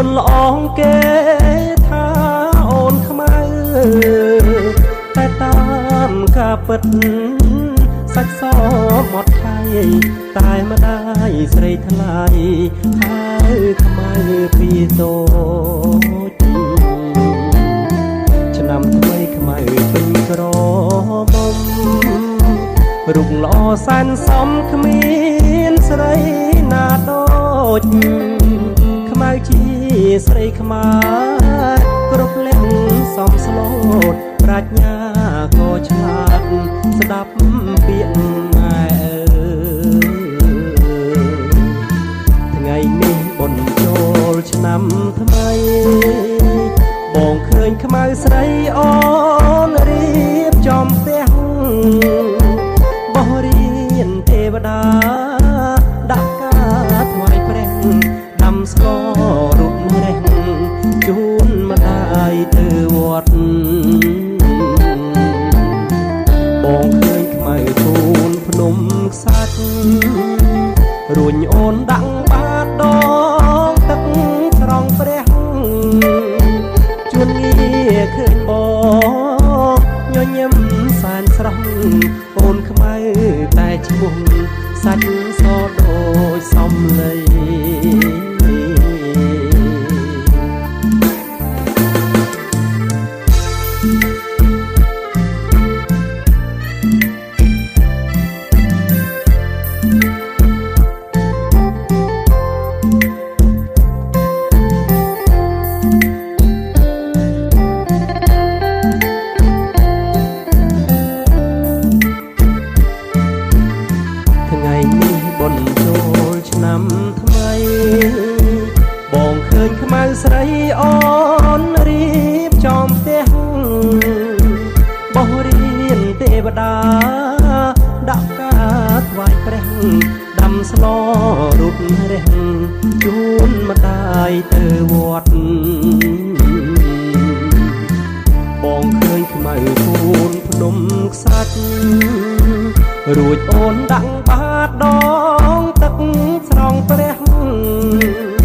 นละอองเกថាអូនខ្មៅតែតាមការពិតសាច់សหมดไทยតែម្ដាយស្រីថ្លៃហើយខ្មៅពីតូចឆ្នាំថ្មីខ្មៅពេញក្រមុំរូបល្អសែនសមគ្មានស្រីណាដូចខ្មៅជាស្រីខ្មែរគ្រប់លះសំស្លូតប្រាជ្ញាក៏ឆ្លាតស្ដាប់ពាក្យម៉ែថ្ងៃនេះបុណ្យចូលឆ្នាំថ្មីបងឃើញខ្មៅស្រីអូនរៀបចំផ្ទះបោះរៀនទេវតាដាក់ការថ្វាយព្រះដាំស្កររូបរះជូនម្ដាយទៅវត្តបងឃើញខ្មៅទូនភ្នំខ្សាច់រួញអូនដាក់បាតដងទឹកស្រង់ព្រះជួនងារឃើញបងញញឹមសានស្រស់អូនខ្មៅតែឈ្មោះសាច់សដូចសំឡីឆ្នាំថ្មីបងឃើញខ្មៅស្រីអូនរៀបចំផ្ទះបោះរៀនទេវតាដាក់ការថ្វាយព្រះដាំស្លរូបរះជូនម្ដាយទៅវត្តបងឃើញខ្មៅទូនភ្នំខ្សាច់រួចអូនដាក់